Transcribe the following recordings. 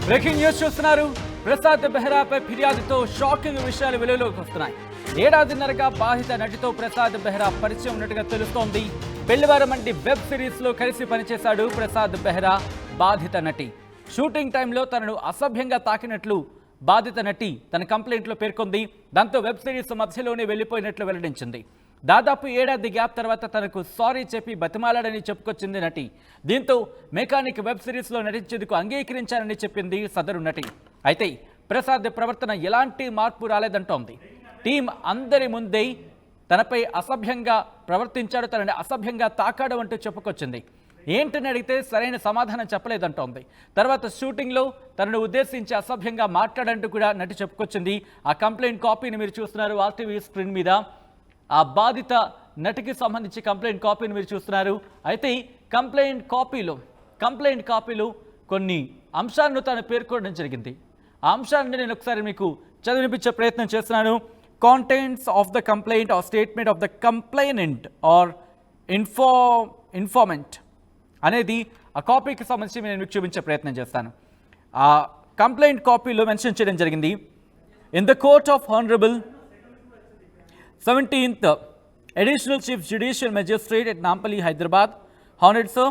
Breaking news చూస్తున్నారు. ప్రసాద్ బెహ్రాపై ఫిర్యాదుతో shocking విషయాలు వెలుగులోకి వస్తున్నాయి. ఏడాదిన్నరగా బాధిత నటితో ప్రసాద్ బెహ్రా పరిచయం ఉన్నట్టుగా తెలుస్తోంది. పెళ్లివారం వంటి వెబ్ సిరీస్ లో కలిసి పనిచేశాడు ప్రసాద్ బెహ్రా. బాధిత నటి షూటింగ్ టైంలో తనను అసభ్యంగా తాకినట్లు బాధిత నటి తన కంప్లైంట్లో పేర్కొంది. దాంతో వెబ్ సిరీస్ మధ్యలోనే వెళ్లిపోయినట్లు వెల్లడించింది. దాదాపు ఏడాది గ్యాప్ తర్వాత తనకు సారీ చెప్పి బతిమాలాడని చెప్పుకొచ్చింది నటి. దీంతో మెకానిక్ వెబ్ సిరీస్లో నటించేందుకు అంగీకరించానని చెప్పింది సదరు నటి. అయితే ప్రసాద్ ప్రవర్తన ఎలాంటి మార్పు రాలేదంటోంది. టీం అందరి ముందే తనపై అసభ్యంగా ప్రవర్తించాడు, తనని అసభ్యంగా తాకాడు అంటూ చెప్పుకొచ్చింది. ఏంటని అడిగితే సరైన సమాధానం చెప్పలేదంటోంది. తర్వాత షూటింగ్లో తనను ఉద్దేశించి అసభ్యంగా మాట్లాడంటూ కూడా నటి చెప్పుకొచ్చింది. ఆ కంప్లైంట్ కాపీని మీరు చూస్తున్నారు ఆర్టీవీ స్క్రీన్ మీద. ఆ బాధిత నటికి సంబంధించి కంప్లైంట్ కాపీని మీరు చూస్తున్నారు. అయితే కంప్లైంట్ కాపీలో కొన్ని అంశాలను తాను పేర్కొనడం జరిగింది. ఆ అంశాన్ని నేను ఒకసారి మీకు చదివినిపించే ప్రయత్నం చేస్తున్నాను. Contents of the complaint or statement of the complainant or informant అనేది ఆ కాపీకి సంబంధించి నేను మీకు చూపించే ప్రయత్నం చేస్తాను. ఆ కంప్లైంట్ కాపీలో మెన్షన్ చేయడం జరిగింది. In the court of honourable 17th Additional Chief Judicial Magistrate at Nampally, Hyderabad. Honored sir,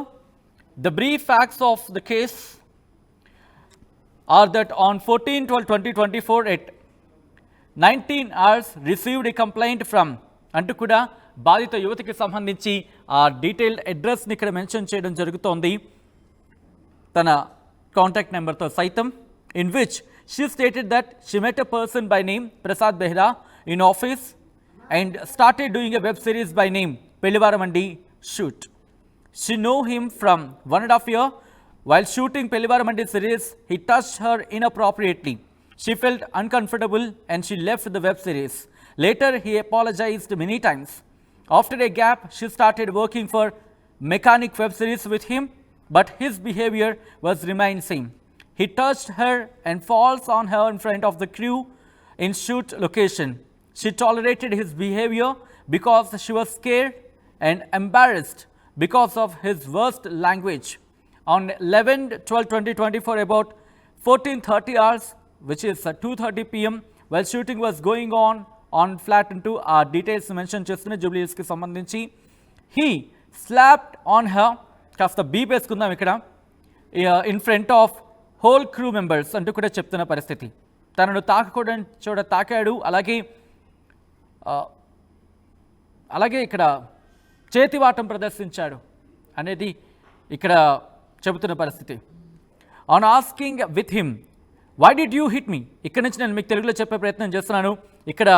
the brief facts of the case are that on 14/12/2024 at 19 hours received a complaint from అంటూ కూడా బాధిత యువతికి సంబంధించి ఆ detailed అడ్రస్ని ఇక్కడ mention చేయడం జరుగుతోంది తన contact నెంబర్తో సైతం. in which she stated that she met a person by name Prasad Behra in office and started doing a web series by name Pellivaram Mandi Shoot. She know him from 1.5 years. While shooting Pellivaram Mandi series, he touched her inappropriately. She felt uncomfortable and she left the web series. Later, he apologized many times. After a gap, she started working for Mechanic web series with him, but his behavior was remained same. He touched her and falls on her in front of the crew in shoot location. She tolerated his behavior because she was scared and embarrassed because of his worst language. On 11/12/2024, about 14:30 hours, which is 2:30 p.m., while shooting was going on flat into our details mentioned chestuna Jubilees ki sambandhinchi, he slapped on her, kasta beep esukundam ikkada, in front of whole crew members antu kuda cheptunna paristhiti. Tananu taakakodan choda taakadu, అలాగే ఇక్కడ చేతివాటం ప్రదర్శించాడు అనేది ఇక్కడ చెబుతున్న పరిస్థితి. On asking with him why did you hit me, ఇక్కడ నుంచి నేను మీకు తెలుగులో చెప్పే ప్రయత్నం చేస్తున్నాను. ఇక్కడ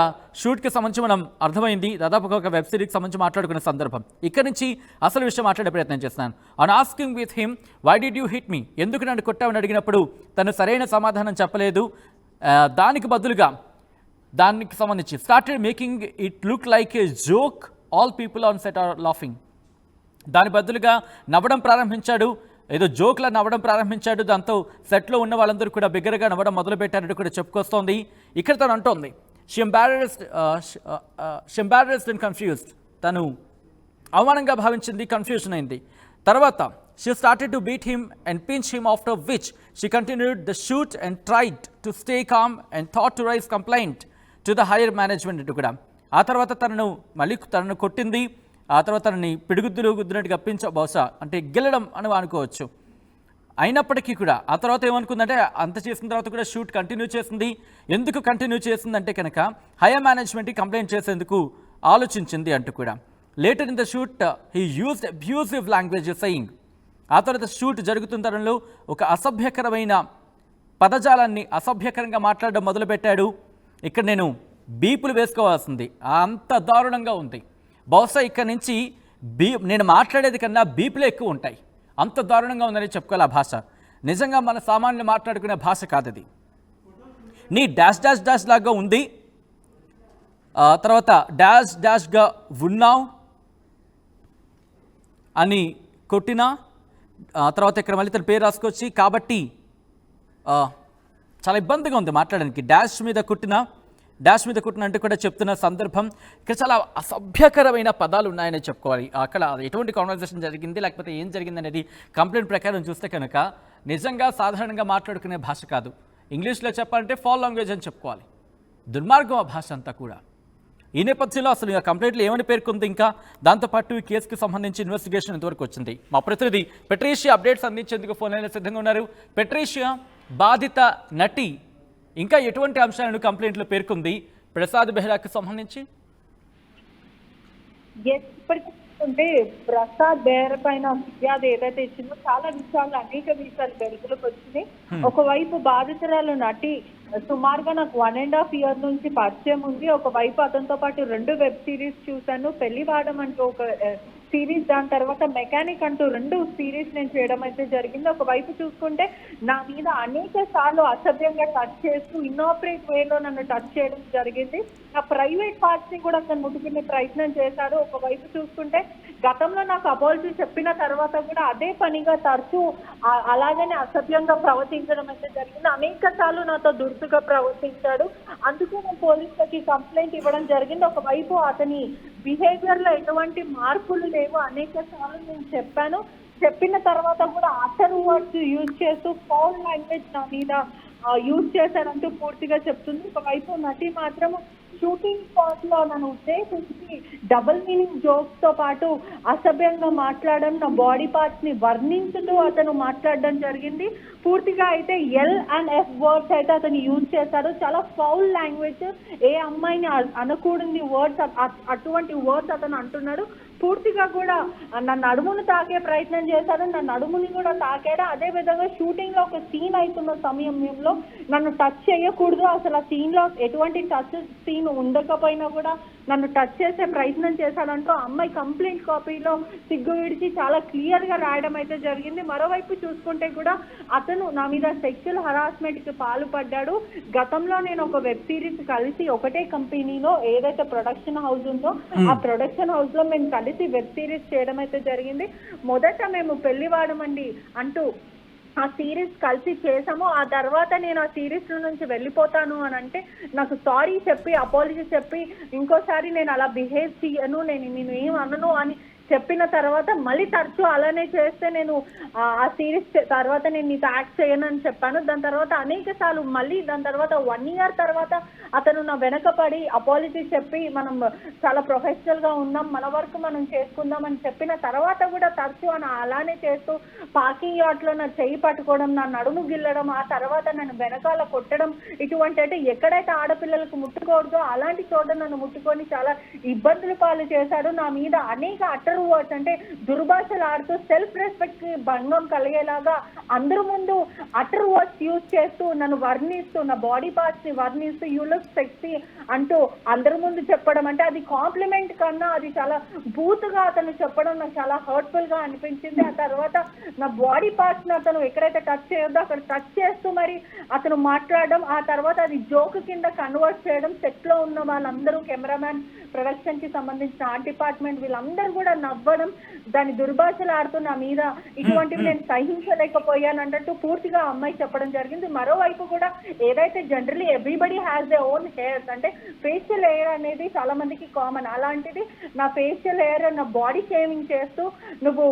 షూట్కి సంబంధించి మనం అర్థమైంది, దాదాపుగా ఒక వెబ్ సిరీస్కి సంబంధించి మాట్లాడుకునే సందర్భం. ఇక్కడ నుంచి అసలు విషయం మాట్లాడే ప్రయత్నం చేస్తున్నాను. On asking with him why did you hit me, ఎందుకు నన్ను కొట్టామని అడిగినప్పుడు తను సరైన సమాధానం చెప్పలేదు. దానికి బదులుగా దానికి సంబంధించి started making it look like a joke, all people on set are laughing. దాని బదులుగా నవ్వడం ప్రారంభించాడు, ఏదో జోక్లా నవ్వడం ప్రారంభించాడు. దాంతో సెట్లో ఉన్న వాళ్ళందరూ కూడా బిగ్గరగా నవ్వడం మొదలుపెట్టారంటూ కూడా చెప్పుకొస్తోంది. ఇక్కడ తను అంటోంది షీ ఎంబారస్డ్ అండ్ కన్ఫ్యూజ్డ్, తను అవమానంగా భావించింది, కన్ఫ్యూజన్ అయింది. తర్వాత she started to beat him and pinch him, after which she continued the shoot and tried to stay calm and thought to raise complaint to the higher management అంటూ కూడా. ఆ తర్వాత తనను కొట్టింది. ఆ తర్వాత తనని గుద్దినట్టుగా బహుశా అంటే గెలడం అని అనుకోవచ్చు. అయినప్పటికీ కూడా ఆ తర్వాత ఏమనుకుందంటే, అంత చేసిన తర్వాత కూడా షూట్ కంటిన్యూ చేసింది. ఎందుకు కంటిన్యూ చేసిందంటే కనుక హైయర్ మేనేజ్మెంట్కి కంప్లైంట్ చేసేందుకు ఆలోచించింది అంటూ కూడా. Later in the shoot he used abusive language saying, ఆ తర్వాత షూట్ జరుగుతున్న తరంలో ఒక అసభ్యకరమైన పదజాలాన్ని అసభ్యకరంగా మాట్లాడడం మొదలుపెట్టాడు. ఇక్కడ నేను బీపులు వేసుకోవాల్సింది, అంత దారుణంగా ఉంది. బహుశా ఇక్కడ నుంచి నేను మాట్లాడేది కన్నా బీపులే ఎక్కువ ఉంటాయి, అంత దారుణంగా ఉందని చెప్పుకోవాలి. ఆ భాష నిజంగా మన సామాన్యులు మాట్లాడుకునే భాష కాదు అది. నీ డాష్ డాష్ డాష్ లాగా ఉంది, తర్వాత డాష్ డాష్గా ఉన్నావు అని కొట్టినా, తర్వాత ఇక్కడ మళ్ళీ తన పేరు రాసుకొచ్చి, కాబట్టి చాలా ఇబ్బందిగా ఉంది మాట్లాడడానికి. డాష్ మీద కొట్టినా డాష్ మీద కుట్టినట్టు కూడా చెప్తున్న సందర్భం. ఇక్కడ చాలా అసభ్యకరమైన పదాలు ఉన్నాయని చెప్పుకోవాలి. అక్కడ ఎటువంటి కాన్వర్జేషన్ జరిగింది లేకపోతే ఏం జరిగింది అనేది కంప్లైంట్ ప్రకారం చూస్తే కనుక నిజంగా సాధారణంగా మాట్లాడుకునే భాష కాదు. ఇంగ్లీష్లో చెప్పాలంటే ఫాల్ లాంగ్వేజ్ అని చెప్పుకోవాలి. దుర్మార్గం ఆ భాష అంతా కూడా. ఈ నేపథ్యంలో అసలు ఆ కంప్లైంట్లు ఏమని పేర్కొంది, ఇంకా దాంతోపాటు ఈ కేసుకి సంబంధించి ఇన్వెస్టిగేషన్ ఎంతవరకు వచ్చింది, మా ప్రతినిధి పెట్రీషియా అప్డేట్స్ అందించేందుకు ఫోన్ లైన్లో సిద్ధంగా ఉన్నారు. పెట్రీషియా, బాధిత నటి ఇంకా ఎటువంటి అంశాలను కంప్లైంట్లో పేర్కొంది ప్రసాద్ బెహ్రాకి సంబంధించి? ఇప్పటికంటే ప్రసాద్ బెహ్రా పైన ఫిర్యాదు ఏదైతే ఇచ్చిందో చాలా విషయాలు, అనేక విషయాలు వెలుగులోకి వచ్చింది. ఒకవైపు బాధితురాలు నటి సుమారుగా నాకు 1.5 years నుంచి పరిచయం ఉంది. ఒకవైపు అతనితో పాటు 2 వెబ్ సిరీస్ చూశాను. పెళ్లివాడం అంటూ ఒక సిరీస్, దాని తర్వాత మెకానిక్ అంటూ 2 సిరీస్ నేను చేయడం అయితే జరిగింది. ఒకవైపు చూసుకుంటే నా మీద అనేక సార్లు అసభ్యంగా టచ్ చేస్తూ ఇన్నోపరేట్ వేలో నన్ను టచ్ చేయడం జరిగింది. నా ప్రైవేట్ పార్ట్స్ ని కూడా అతను ముట్టుకునే ప్రయత్నం చేశారు. ఒకవైపు చూసుకుంటే గతంలో నాకు అపాలజీ చెప్పిన తర్వాత కూడా అదే పనిగా తరచూ అలాగనే అసభ్యంగా ప్రవర్తించడం అయితే జరిగింది. అనేక సార్లు నాతో దురుసుగా ప్రవర్తించాడు. అందుకే నేను పోలీసులకి కంప్లైంట్ ఇవ్వడం జరిగింది. ఒకవైపు అతని బిహేవియర్ లో ఎటువంటి మార్పులు లేవు. అనేక సార్లు నేను చెప్పాను. చెప్పిన తర్వాత కూడా అతను వర్డ్స్ యూజ్ చేస్తూ ఫౌల్ లాంగ్వేజ్ నా మీద యూజ్ చేశారంటూ పూర్తిగా చెప్తుంది. ఒకవైపు నటి మాత్రం షూటింగ్ స్పాట్ లో నన్ను ఉద్దేశించి డబుల్ మీనింగ్ జోక్స్ తో పాటు అసభ్యంగా మాట్లాడడం, నా బాడీ పార్ట్స్ ని వర్ణించుతూ అతను మాట్లాడడం జరిగింది. పూర్తిగా అయితే L&F వర్డ్స్ అయితే అతను యూజ్ చేశాడు. చాలా ఫౌల్ లాంగ్వేజ్, ఏ అమ్మాయిని అనకూడని వర్డ్స్, అటువంటి వర్డ్స్ అతను అంటున్నాడు. పూర్తిగా కూడా నా నడుమును తాకే ప్రయత్నం చేశాడు. నా నడుముని కూడా తాకాడు. అదే విధంగా షూటింగ్ లో ఒక సీన్ అవుతున్న సమయంలో నన్ను టచ్ చేయకూడదు, అసలు ఆ సీన్ లో ఎటువంటి టచ్ సీన్ ఉండకపోయినా కూడా నన్ను టచ్ చేసే ప్రయత్నం చేశాడంటూ అమ్మాయి కంప్లైంట్ కాపీలో సిగ్గు విడిచి చాలా క్లియర్ గా రాయడం అయితే జరిగింది. మరోవైపు చూసుకుంటే కూడా అతను నా మీద సెక్షువల్ హరాస్మెంట్ కి పాల్పడ్డాడు. గతంలో నేను ఒక వెబ్ సిరీస్ కలిసి ఒకటే కంపెనీలో ఏదైతే ప్రొడక్షన్ హౌస్ ఉందో ఆ ప్రొడక్షన్ హౌస్ లో మేము కలిసి వెబ్ సిరీస్ చేయడం అయితే జరిగింది. మొదట మేము పెళ్లివాడమండి అంటూ ఆ సిరీస్ కలిసి చేసాము. ఆ తర్వాత నేను ఆ సిరీస్ నుంచి వెళ్ళిపోతాను అని అంటే నాకు సారీ చెప్పి, అపాలజీ చెప్పి, ఇంకోసారి నేను అలా బిహేవ్ చేయను, నేను ఏం అనను అని చెప్పిన తర్వాత మళ్ళీ తరచూ అలానే చేస్తే నేను ఆ సిరీస్ తర్వాత నేను నీతో యాక్ట్ చేయను అని చెప్పాను. దాని తర్వాత అనేక సార్లు మళ్ళీ దాని తర్వాత 1 year తర్వాత అతను నా వెనకపడి అపాలజీ చెప్పి మనం చాలా ప్రొఫెషనల్ గా ఉన్నాం, మన వరకు మనం చేసుకుందాం అని చెప్పిన తర్వాత కూడా తరచూ అలానే చేస్తూ పార్కింగ్ యార్డ్ లో నా చెయ్యి పట్టుకోవడం, నా నడుము గిల్లడం, ఆ తర్వాత నన్ను వెనకాల కొట్టడం, ఇటువంటి అంటే ఎక్కడైతే ఆడపిల్లలకు ముట్టుకోవద్దో అలాంటి చోట నన్ను ముట్టుకొని చాలా ఇబ్బందులు పాలు చేశాడు. నా మీద అనేక అటర్ వర్డ్స్ అంటే దుర్భాషలు ఆడుతూ సెల్ఫ్ రెస్పెక్ట్ కి భంగం కలిగేలాగా అందరి ముందు అటర్ వర్డ్స్ యూజ్ చేస్తూ నన్ను వర్ణిస్తూ, నా బాడీ పార్ట్స్ ని వర్ణిస్తూ యూ లుక్ సెక్సీ అంటూ అందరి ముందు చెప్పడం, అంటే అది కాంప్లిమెంట్ కన్నా అది చాలా బూత్గా అతను చెప్పడం నాకు చాలా హర్ట్ఫుల్ గా అనిపించింది. ఆ తర్వాత నా బాడీ పార్ట్స్ ని అతను ఎక్కడైతే టచ్ చేయొద్దో అక్కడ టచ్ చేస్తూ మరి అతను మాట్లాడడం, ఆ తర్వాత అది జోక్ కింద కన్వర్ట్ చేయడం. సెట్ లో ఉన్న వాళ్ళందరూ, కెమెరామ్యాన్, ప్రొడక్షన్ కి సంబంధించిన ఆర్ట్ డిపార్ట్మెంట్ వీళ్ళందరూ కూడా నవ్వడం, దాని దుర్భాషలు ఆడుతూ నా మీద ఇటువంటివి నేను సహించలేకపోయాను అన్నట్టు పూర్తిగా అమ్మాయి చెప్పడం జరిగింది. మరోవైపు కూడా ఏదైతే generally everybody has they own hairs, అంటే ఫేషియల్ హెయిర్ అనేది చాలా మందికి కామన్, అలాంటిది నా ఫేషియల్ హెయిర్ నా బాడీ షేవింగ్ చేస్తూ నువ్వు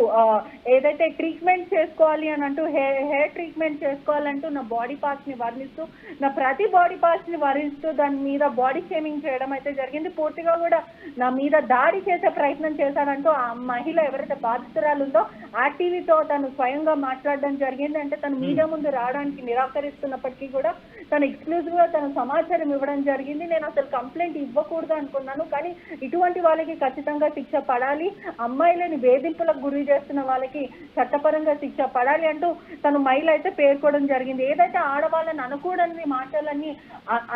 ఏదైతే ట్రీట్మెంట్ చేసుకోవాలి అని అంటూ హెయిర్ ట్రీట్మెంట్ చేసుకోవాలంటూ నా బాడీ పార్ట్స్ ని వర్ణిస్తూ, నా ప్రతి బాడీ పార్ట్స్ ని వర్ణిస్తూ దాని మీద బాడీ షేవింగ్ చేయడం అయితే జరిగింది. పూర్తిగా కూడా నా మీద దాడి చేసే ప్రయత్నం చేశారంటూ ఆ మహిళ ఎవరైతే బాధితురాలు ఉందో ఆర్టీవీతో తను స్వయంగా మాట్లాడడం జరిగింది. అంటే తను మీడియా ముందు రావడానికి నిరాకరిస్తున్నప్పటికీ కూడా తను ఎక్స్క్లూజివ్ గా తన సమాచారం ఇవ్వడం జరిగింది. నేను అసలు కంప్లైంట్ ఇవ్వకూడదు అనుకున్నాను, కానీ ఇటువంటి వాళ్ళకి ఖచ్చితంగా శిక్ష పడాలి, అమ్మాయిలని వేధింపులకు గురి చేస్తున్న వాళ్ళకి చట్టపరంగా శిక్ష పడాలి అంటూ తను మహిళ అయితే పేర్కోవడం జరిగింది. ఏదైతే ఆడవాళ్ళని అనకూడని మాటలన్నీ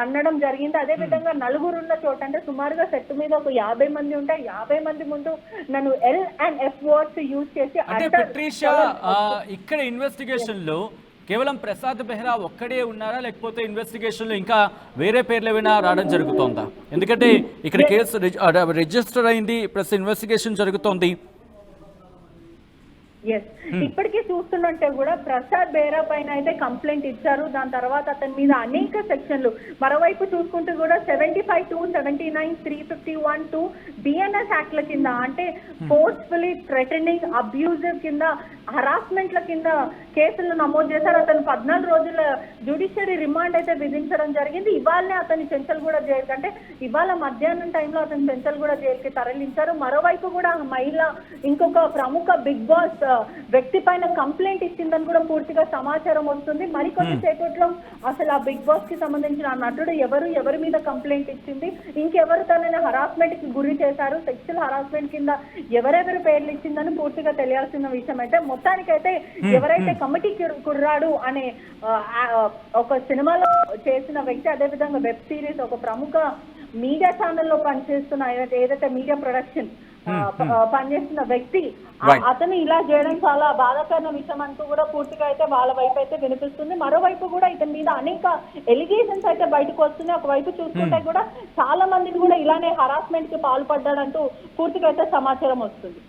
అనడం జరిగింది. అదే విధంగా నలుగురున్న చోట, అంటే సుమారుగా సెట్ మీద ఒక 50 మంది ఉంటాయి, 50 మంది ముందు నన్ను L&F వర్డ్స్ యూజ్ చేసి ఇక్కడ ఇన్వెస్టిగేషన్ లో కేవలం ప్రసాద్ బెహ్రా ఒక్కడే ఉన్నారా, లేకపోతే ఇన్వెస్టిగేషన్ లో ఇంకా వేరే పేర్లు ఏమైనా రావడం జరుగుతోందా? ఎందుకంటే ఇక్కడ కేసు రిజిస్టర్ అయింది, ప్లస్ ఇన్వెస్టిగేషన్ జరుగుతోంది. ఎస్, ఇప్పటికీ చూస్తుంటే కూడా ప్రసాద్ బెహ్రా పైన అయితే కంప్లైంట్ ఇచ్చారు. దాని తర్వాత అతని మీద అనేక సెక్షన్లు, మరోవైపు చూసుకుంటూ కూడా 75(2), 79, 351(2) బిఎన్ఎస్ యాక్ట్ల కింద, అంటే ఫోర్స్ఫుల్లీ థ్రెటనింగ్, అబ్యూజివ్ కింద, హరాస్మెంట్ల కింద కేసులు నమోదు చేశారు. అతను 14 రోజుల జ్యుడిషియరీ రిమాండ్ అయితే విధించడం జరిగింది. ఇవాళనే అతని చెంచల్గూడ జైలుకి, అంటే ఇవాళ మధ్యాహ్నం టైంలో అతని చెంచల్గూడ జైలుకి తరలించారు. మరోవైపు కూడా మహిళ ఇంకొక ప్రముఖ బిగ్ బాస్ వ్యక్తి పైన కంప్లైంట్ ఇచ్చిందని కూడా పూర్తిగా సమాచారం వస్తుంది. మరికొన్ని సేపట్లో అసలు ఆ బిగ్ బాస్ కి సంబంధించిన ఆ నటుడు ఎవరి మీద కంప్లైంట్ ఇచ్చింది, ఇంకెవరు తనని హరాస్మెంట్ కి గురి చేశారు, సెక్షువల్ హరాస్మెంట్ కింద ఎవరెవరు పేర్లు ఇచ్చిందని పూర్తిగా తెలియాల్సిన విషయం. అయితే మొత్తానికైతే ఎవరైతే కమిటీ కుర్రాడు అనే ఒక సినిమాలో చేసిన వ్యక్తి, అదేవిధంగా వెబ్ సిరీస్, ఒక ప్రముఖ మీడియా ఛానల్లో పనిచేస్తున్న ఏదైతే మీడియా ప్రొడక్షన్ పనిచేస్తున్న వ్యక్తి, అతను ఇలా చేయడం చాలా బాధాకరమైన విషయం అంటూ కూడా పూర్తిగా అయితే వాళ్ళ వైపు అయితే వినిపిస్తుంది. మరోవైపు కూడా ఇతని మీద అనేక ఎలిగేషన్స్ అయితే బయటకు వస్తున్నాయి. ఒకవైపు చూసుకుంటే కూడా చాలా మందిని కూడా ఇలానే హరాస్మెంట్ కి పాల్పడ్డాడంటూ పూర్తిగా అయితే సమాచారం వస్తుంది.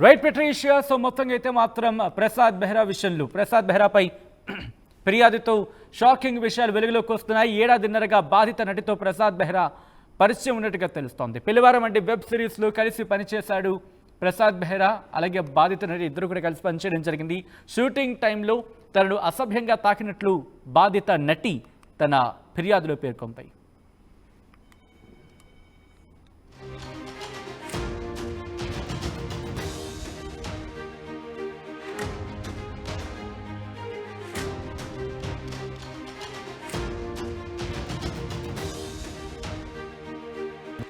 Right Patricia. సో మొత్తంగా అయితే మాత్రం ప్రసాద్ బెహ్రా విషయంలో, ప్రసాద్ బెహ్రాపై ఫిర్యాదుతో షాకింగ్ విషయాలు వెలుగులోకి వస్తున్నాయి. ఏడాదిన్నరగా బాధిత నటితో ప్రసాద్ బెహ్రా పరిచయం ఉన్నట్టుగా తెలుస్తోంది. పిల్లవారం అంటే వెబ్ సిరీస్లో కలిసి పనిచేశాడు ప్రసాద్ బెహ్రా, అలాగే బాధిత నటి ఇద్దరు కూడా కలిసి పనిచేయడం జరిగింది. షూటింగ్ టైంలో తనను అసభ్యంగా తాకినట్లు బాధిత నటి తన ఫిర్యాదులో పేర్కొంది.